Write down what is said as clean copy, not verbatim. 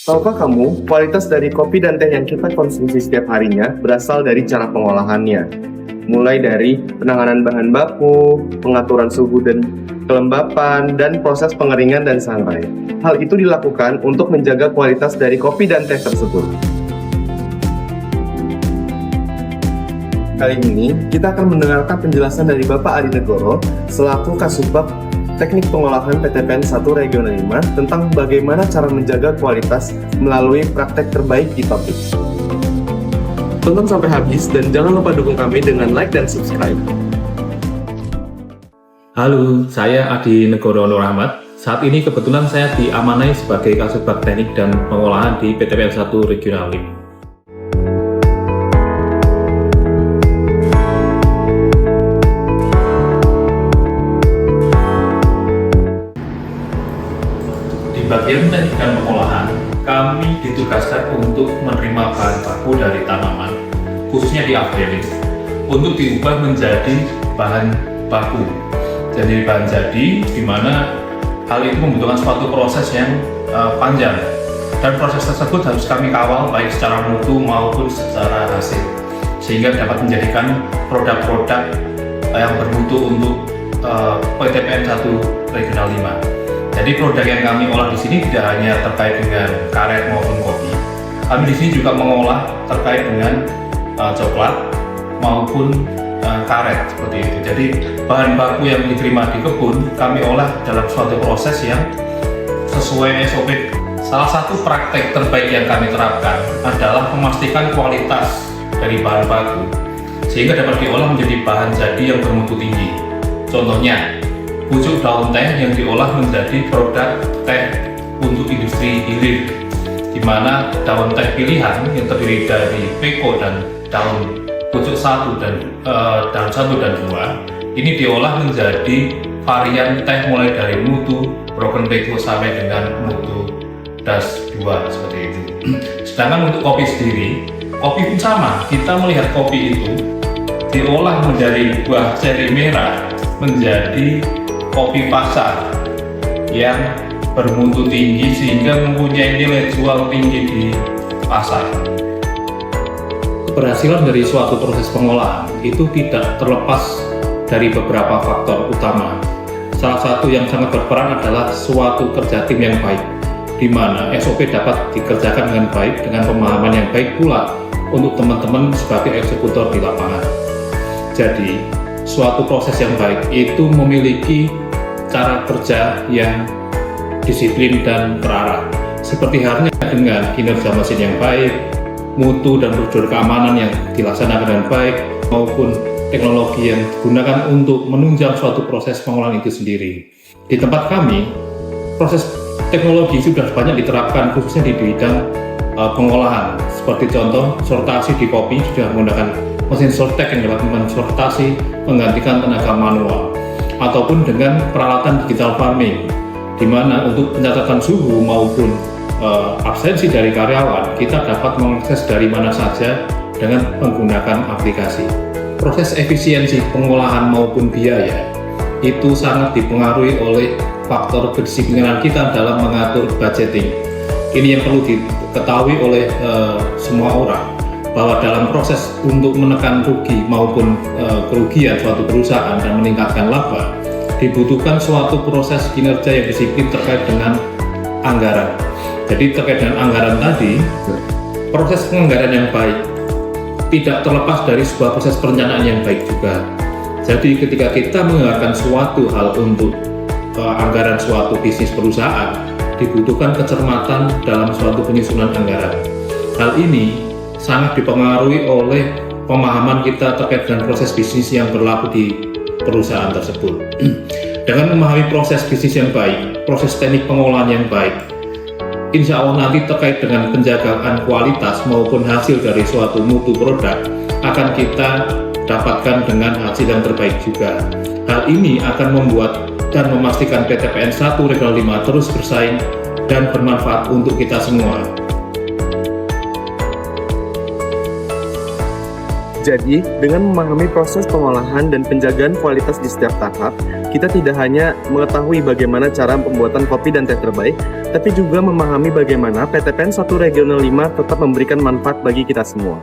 Tahukah kamu, kualitas dari kopi dan teh yang kita konsumsi setiap harinya berasal dari cara pengolahannya. Mulai dari penanganan bahan baku, pengaturan suhu dan kelembapan, dan proses pengeringan dan sangrai. Hal itu dilakukan untuk menjaga kualitas dari kopi dan teh tersebut. Kali ini, kita akan mendengarkan penjelasan dari Bapak Adi Negoro, selaku Kasubag Teknik Pengolahan PTPN 1 Regional 5 tentang bagaimana cara menjaga kualitas melalui praktek terbaik di pabrik. Tonton sampai habis dan jangan lupa dukung kami dengan like dan subscribe. Halo, saya Adi Negoro Nur Ahmad. Saat ini kebetulan saya diamanai sebagai Kasubag Teknik dan Pengolahan di PTPN 1 Regional 5. Di bagian teknik dan pengolahan, kami ditugaskan untuk menerima bahan baku dari tanaman, khususnya di afdelit, untuk diubah menjadi bahan baku. Jadi bahan jadi, di mana hal itu membutuhkan suatu proses yang panjang, dan proses tersebut harus kami kawal baik secara mutu maupun secara hasil, sehingga dapat menjadikan produk-produk yang bermutu untuk PTPN 1 Regional 5. Jadi produk yang kami olah di sini tidak hanya terkait dengan karet maupun kopi. Kami di sini juga mengolah terkait dengan coklat maupun karet seperti itu. Jadi bahan baku yang diterima di kebun kami olah dalam suatu proses yang sesuai SOP. Salah satu praktek terbaik yang kami terapkan adalah memastikan kualitas dari bahan baku sehingga dapat diolah menjadi bahan jadi yang bermutu tinggi. Contohnya, pucuk daun teh yang diolah menjadi produk teh untuk industri hilir, di mana daun teh pilihan yang terdiri dari peko dan daun pucuk daun 1 dan 2 ini diolah menjadi varian teh mulai dari mutu broken peko sampai dengan mutu das 2 seperti itu. Sedangkan untuk kopi sendiri, kopi pun sama. Kita melihat kopi itu diolah menjadi buah ceri merah menjadi kopi pasar yang bermutu tinggi sehingga mempunyai nilai jual tinggi di pasar. Keberhasilan dari suatu proses pengolahan itu tidak terlepas dari beberapa faktor utama. Salah satu yang sangat berperan adalah suatu kerja tim yang baik, di mana SOP dapat dikerjakan dengan baik dengan pemahaman yang baik pula untuk teman-teman sebagai eksekutor di lapangan. Jadi, suatu proses yang baik itu memiliki cara kerja yang disiplin dan terarah, seperti halnya dengan kinerja mesin yang baik, mutu dan prosedur keamanan yang dilaksanakan dengan baik, maupun teknologi yang digunakan untuk menunjang suatu proses pengolahan itu sendiri. Di tempat kami, proses teknologi sudah banyak diterapkan khususnya di bidang pengolahan, seperti contoh sortasi di kopi sudah menggunakan mesin sortek yang dapat mensortasi menggantikan tenaga manual, ataupun dengan peralatan digital farming, di mana untuk pencatatan suhu maupun absensi dari karyawan kita dapat mengakses dari mana saja dengan menggunakan aplikasi. Proses efisiensi pengolahan maupun biaya itu sangat dipengaruhi oleh faktor kedisiplinan kita dalam mengatur budgeting. Ini yang perlu diketahui oleh semua orang, bahwa dalam proses untuk menekan rugi maupun kerugian suatu perusahaan dan meningkatkan laba, dibutuhkan suatu proses kinerja yang disiplin terkait dengan anggaran. Jadi terkait dengan anggaran tadi, proses penganggaran yang baik tidak terlepas dari sebuah proses perencanaan yang baik juga. Jadi ketika kita menganggarkan suatu hal untuk anggaran suatu bisnis perusahaan, dibutuhkan kecermatan dalam suatu penyusunan anggaran. Hal ini sangat dipengaruhi oleh pemahaman kita terkait dengan proses bisnis yang berlaku di perusahaan tersebut. Dengan memahami proses bisnis yang baik, proses teknik pengolahan yang baik, insya Allah nanti terkait dengan penjagaan kualitas maupun hasil dari suatu mutu produk akan kita dapatkan dengan hasil yang terbaik juga. Hal ini akan membuat dan memastikan PTPN 1 Regional 5 terus bersaing dan bermanfaat untuk kita semua. Jadi, dengan memahami proses pengolahan dan penjagaan kualitas di setiap tahap, kita tidak hanya mengetahui bagaimana cara pembuatan kopi dan teh terbaik, tapi juga memahami bagaimana PTPN 1 Regional 5 tetap memberikan manfaat bagi kita semua.